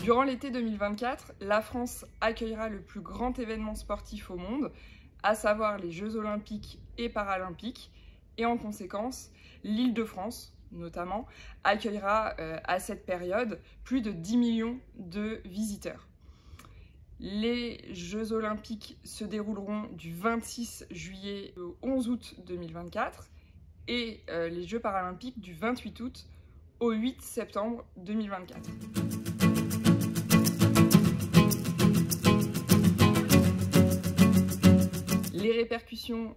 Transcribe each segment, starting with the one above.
Durant l'été 2024, la France accueillera le plus grand événement sportif au monde, à savoir les Jeux Olympiques et Paralympiques. Et en conséquence, l'Île-de-France, notamment, accueillera à cette période plus de 10 millions de visiteurs. Les Jeux Olympiques se dérouleront du 26 juillet au 11 août 2024 et les Jeux Paralympiques du 28 août au 8 septembre 2024. Les répercussions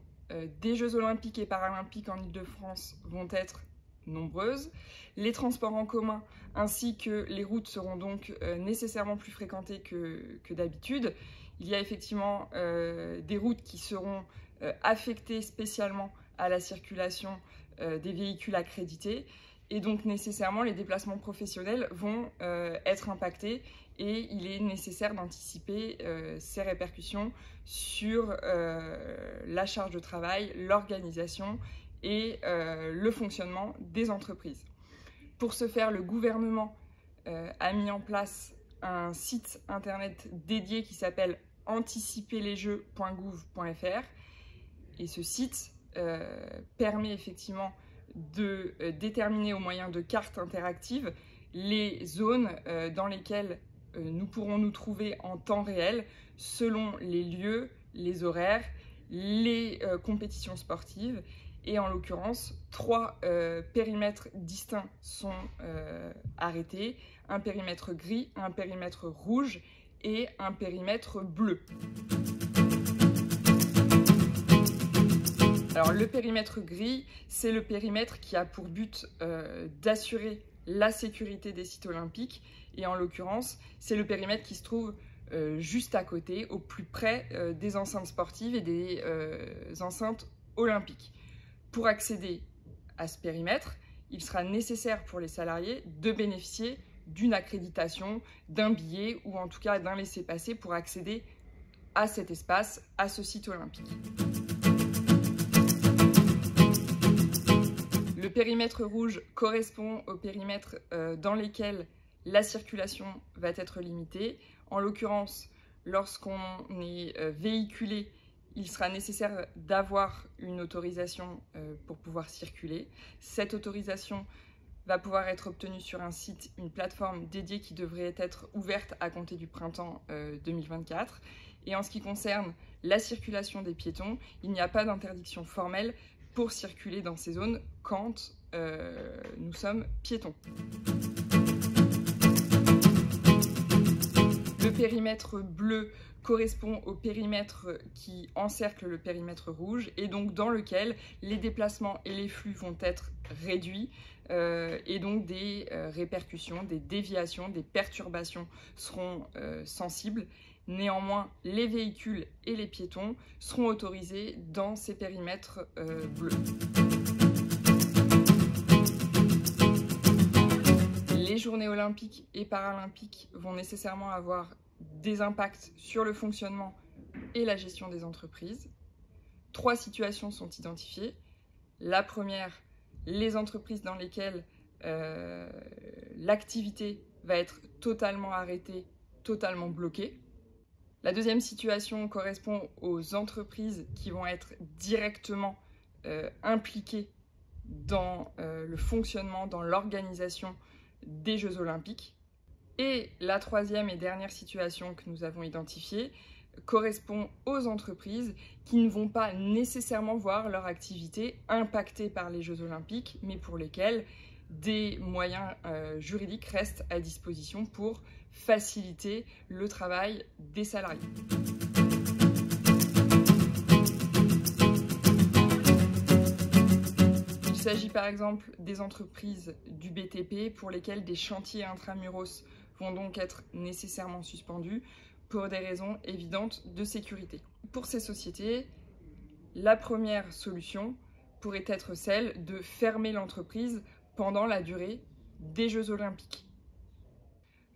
des Jeux Olympiques et Paralympiques en Île-de-France vont être nombreuses. Les transports en commun ainsi que les routes seront donc nécessairement plus fréquentées que d'habitude. Il y a effectivement des routes qui seront affectées spécialement à la circulation des véhicules accrédités et donc nécessairement les déplacements professionnels vont être impactés et il est nécessaire d'anticiper ces répercussions sur la charge de travail, l'organisation et le fonctionnement des entreprises. Pour ce faire, le gouvernement a mis en place un site internet dédié qui s'appelle anticiperlesjeux.gouv.fr et ce site permet effectivement de déterminer au moyen de cartes interactives les zones dans lesquelles nous pourrons nous trouver en temps réel selon les lieux, les horaires, les compétitions sportives. Et en l'occurrence, 3 périmètres distincts sont arrêtés, un périmètre gris, un périmètre rouge et un périmètre bleu. Alors le périmètre gris, c'est le périmètre qui a pour but d'assurer la sécurité des sites olympiques et en l'occurrence, c'est le périmètre qui se trouve juste à côté, au plus près des enceintes sportives et des enceintes olympiques. Pour accéder à ce périmètre, il sera nécessaire pour les salariés de bénéficier d'une accréditation, d'un billet ou en tout cas d'un laissez-passer pour accéder à cet espace, à ce site olympique. Le périmètre rouge correspond au périmètre dans lesquels la circulation va être limitée. En l'occurrence, lorsqu'on est véhiculé, il sera nécessaire d'avoir une autorisation pour pouvoir circuler. Cette autorisation va pouvoir être obtenue sur un site, une plateforme dédiée qui devrait être ouverte à compter du printemps 2024. Et en ce qui concerne la circulation des piétons, il n'y a pas d'interdiction formelle pour circuler dans ces zones quand nous sommes piétons. Le périmètre bleu correspond au périmètre qui encercle le périmètre rouge et donc dans lequel les déplacements et les flux vont être réduits et donc des répercussions, des déviations, des perturbations seront sensibles. Néanmoins, les véhicules et les piétons seront autorisés dans ces périmètres bleus. Les journées olympiques et paralympiques vont nécessairement avoir des impacts sur le fonctionnement et la gestion des entreprises. 3 situations sont identifiées. La première, les entreprises dans lesquelles l'activité va être totalement arrêtée, totalement bloquée. La deuxième situation correspond aux entreprises qui vont être directement impliquées dans le fonctionnement, dans l'organisation des Jeux Olympiques. Et la troisième et dernière situation que nous avons identifiée correspond aux entreprises qui ne vont pas nécessairement voir leur activité impactée par les Jeux Olympiques, mais pour lesquelles des moyens juridiques restent à disposition pour faciliter le travail des salariés. Il s'agit par exemple des entreprises du BTP pour lesquelles des chantiers intramuros vont donc être nécessairement suspendus pour des raisons évidentes de sécurité. Pour ces sociétés, la première solution pourrait être celle de fermer l'entreprise pendant la durée des Jeux Olympiques.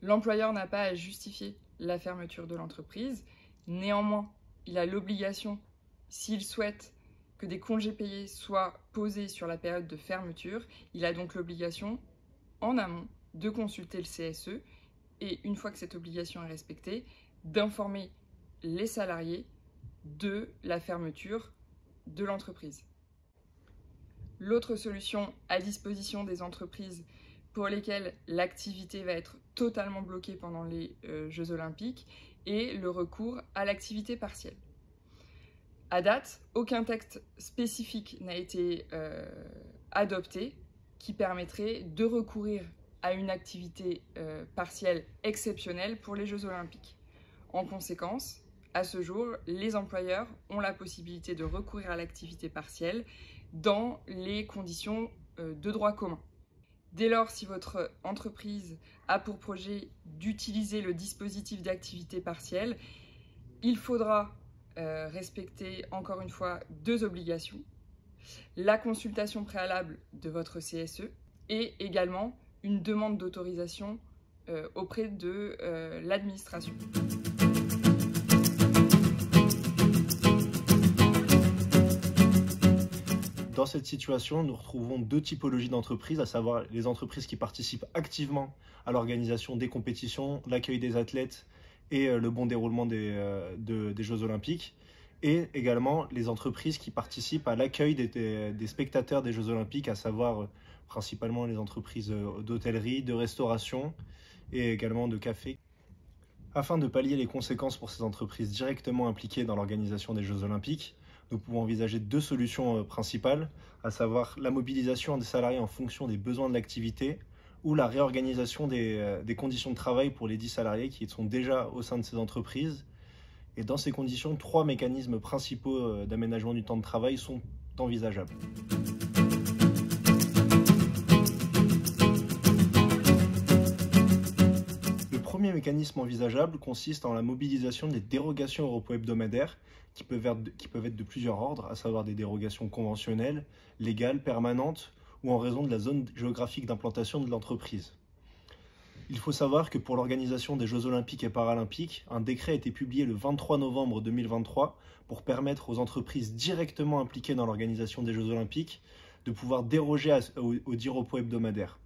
L'employeur n'a pas à justifier la fermeture de l'entreprise. Néanmoins, il a l'obligation, s'il souhaite que des congés payés soient posés sur la période de fermeture, il a donc l'obligation, en amont, de consulter le CSE et une fois que cette obligation est respectée, d'informer les salariés de la fermeture de l'entreprise. L'autre solution à disposition des entreprises pour lesquelles l'activité va être totalement bloquée pendant les Jeux Olympiques est le recours à l'activité partielle. À date, aucun texte spécifique n'a été adopté qui permettrait de recourir à une activité partielle exceptionnelle pour les Jeux Olympiques. En conséquence, à ce jour, les employeurs ont la possibilité de recourir à l'activité partielle dans les conditions de droit commun. Dès lors, si votre entreprise a pour projet d'utiliser le dispositif d'activité partielle, il faudra respecter encore une fois 2 obligations. La consultation préalable de votre CSE et également une demande d'autorisation auprès de l'administration. Dans cette situation, nous retrouvons 2 typologies d'entreprises, à savoir les entreprises qui participent activement à l'organisation des compétitions, l'accueil des athlètes et le bon déroulement des Jeux Olympiques, et également les entreprises qui participent à l'accueil des spectateurs des Jeux Olympiques, à savoir principalement les entreprises d'hôtellerie, de restauration et également de café. Afin de pallier les conséquences pour ces entreprises directement impliquées dans l'organisation des Jeux Olympiques, nous pouvons envisager 2 solutions principales, à savoir la mobilisation des salariés en fonction des besoins de l'activité ou la réorganisation des conditions de travail pour les 10 salariés qui sont déjà au sein de ces entreprises. Et dans ces conditions, 3 mécanismes principaux d'aménagement du temps de travail sont envisageables. Le premier mécanisme envisageable consiste en la mobilisation des dérogations au repos hebdomadaire qui peuvent être de plusieurs ordres, à savoir des dérogations conventionnelles, légales, permanentes ou en raison de la zone géographique d'implantation de l'entreprise. Il faut savoir que pour l'organisation des Jeux Olympiques et Paralympiques, un décret a été publié le 23 novembre 2023 pour permettre aux entreprises directement impliquées dans l'organisation des Jeux Olympiques de pouvoir déroger aux 10 repos hebdomadaires.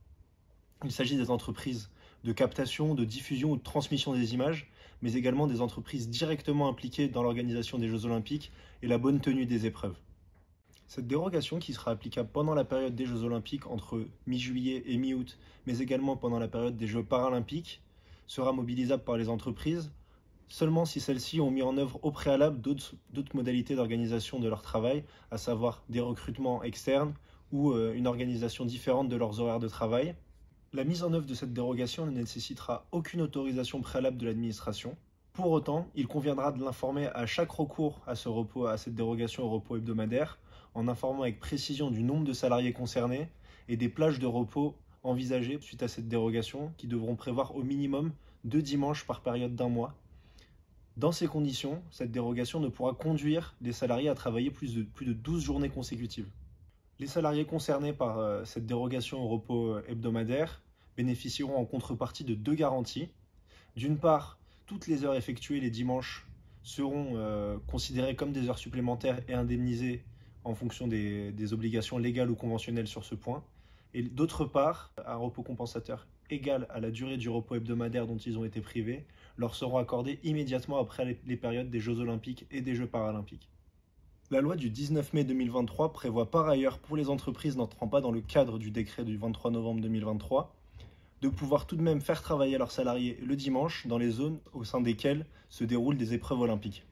Il s'agit des entreprises de captation, de diffusion ou de transmission des images, mais également des entreprises directement impliquées dans l'organisation des Jeux Olympiques et la bonne tenue des épreuves. Cette dérogation, qui sera applicable pendant la période des Jeux Olympiques entre mi-juillet et mi-août, mais également pendant la période des Jeux Paralympiques, sera mobilisable par les entreprises seulement si celles-ci ont mis en œuvre au préalable d'autres modalités d'organisation de leur travail, à savoir des recrutements externes ou une organisation différente de leurs horaires de travail. La mise en œuvre de cette dérogation ne nécessitera aucune autorisation préalable de l'administration. Pour autant, il conviendra de l'informer à chaque recours à cette dérogation au repos hebdomadaire, en informant avec précision du nombre de salariés concernés et des plages de repos envisagées suite à cette dérogation, qui devront prévoir au minimum 2 dimanches par période d'1 mois. Dans ces conditions, cette dérogation ne pourra conduire les salariés à travailler plus de 12 journées consécutives. Les salariés concernés par cette dérogation au repos hebdomadaire bénéficieront en contrepartie de 2 garanties. D'une part, toutes les heures effectuées les dimanches seront considérées comme des heures supplémentaires et indemnisées en fonction des obligations légales ou conventionnelles sur ce point. Et d'autre part, un repos compensateur égal à la durée du repos hebdomadaire dont ils ont été privés leur seront accordés immédiatement après les périodes des Jeux Olympiques et des Jeux Paralympiques. La loi du 19 mai 2023 prévoit par ailleurs pour les entreprises n'entrant pas dans le cadre du décret du 23 novembre 2023 de pouvoir tout de même faire travailler leurs salariés le dimanche dans les zones au sein desquelles se déroulent des épreuves olympiques.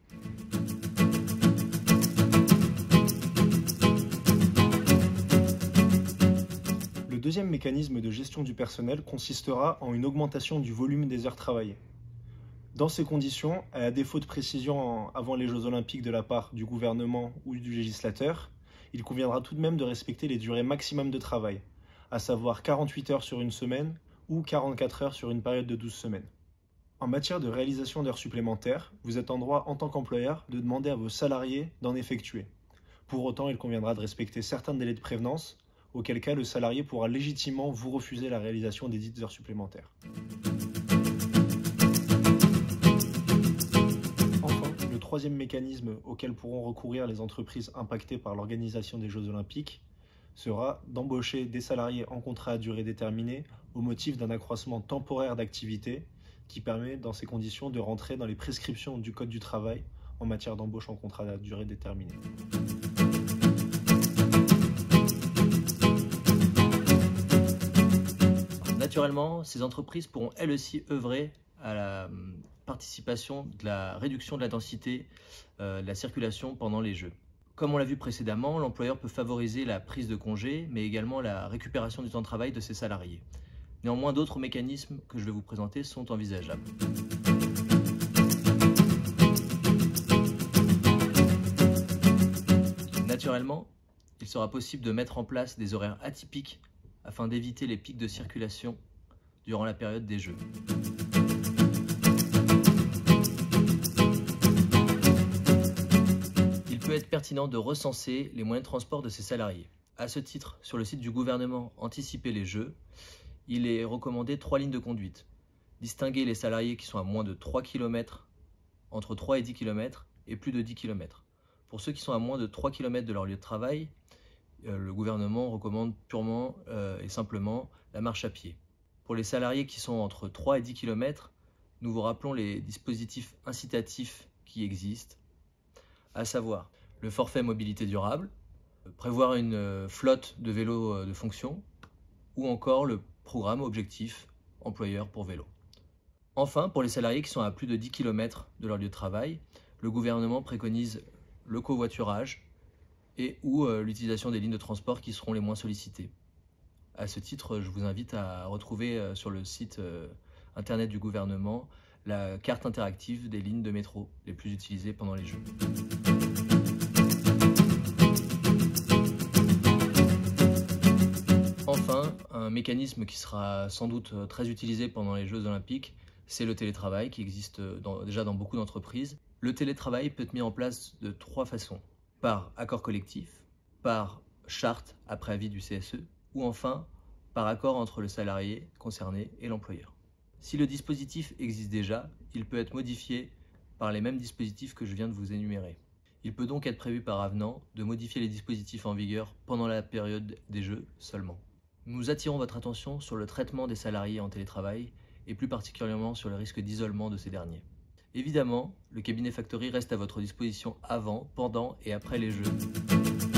Le deuxième mécanisme de gestion du personnel consistera en une augmentation du volume des heures travaillées. Dans ces conditions, à défaut de précision avant les Jeux Olympiques de la part du gouvernement ou du législateur, il conviendra tout de même de respecter les durées maximum de travail, à savoir 48 heures sur une semaine ou 44 heures sur une période de 12 semaines. En matière de réalisation d'heures supplémentaires, vous êtes en droit en tant qu'employeur de demander à vos salariés d'en effectuer. Pour autant, il conviendra de respecter certains délais de prévenance, auquel cas le salarié pourra légitimement vous refuser la réalisation des dites heures supplémentaires. Le troisième mécanisme auquel pourront recourir les entreprises impactées par l'organisation des Jeux Olympiques sera d'embaucher des salariés en contrat à durée déterminée au motif d'un accroissement temporaire d'activité, qui permet dans ces conditions de rentrer dans les prescriptions du Code du travail en matière d'embauche en contrat à durée déterminée. Naturellement, ces entreprises pourront elles aussi œuvrer à la participation de la réduction de la densité de la circulation pendant les Jeux. Comme on l'a vu précédemment, l'employeur peut favoriser la prise de congé, mais également la récupération du temps de travail de ses salariés. Néanmoins, d'autres mécanismes que je vais vous présenter sont envisageables. Naturellement, il sera possible de mettre en place des horaires atypiques afin d'éviter les pics de circulation durant la période des Jeux. Il peut être pertinent de recenser les moyens de transport de ses salariés. À ce titre, sur le site du gouvernement Anticiper les Jeux, il est recommandé 3 lignes de conduite. Distinguer les salariés qui sont à moins de 3 km, entre 3 et 10 km et plus de 10 km. Pour ceux qui sont à moins de 3 km de leur lieu de travail, le gouvernement recommande purement et simplement la marche à pied. Pour les salariés qui sont entre 3 et 10 km, nous vous rappelons les dispositifs incitatifs qui existent, à savoir le forfait mobilité durable, prévoir une flotte de vélos de fonction ou encore le programme objectif employeur pour vélo. Enfin, pour les salariés qui sont à plus de 10 km de leur lieu de travail, le gouvernement préconise le covoiturage et ou l'utilisation des lignes de transport qui seront les moins sollicitées. À ce titre, je vous invite à retrouver sur le site internet du gouvernement la carte interactive des lignes de métro les plus utilisées pendant les Jeux. Enfin, un mécanisme qui sera sans doute très utilisé pendant les Jeux Olympiques, c'est le télétravail qui existe déjà dans beaucoup d'entreprises. Le télétravail peut être mis en place de 3 façons. Par accord collectif, par charte après avis du CSE, ou enfin par accord entre le salarié concerné et l'employeur. Si le dispositif existe déjà, il peut être modifié par les mêmes dispositifs que je viens de vous énumérer. Il peut donc être prévu par avenant de modifier les dispositifs en vigueur pendant la période des Jeux seulement. Nous attirons votre attention sur le traitement des salariés en télétravail et plus particulièrement sur le risque d'isolement de ces derniers. Évidemment, le cabinet Factory reste à votre disposition avant, pendant et après les Jeux.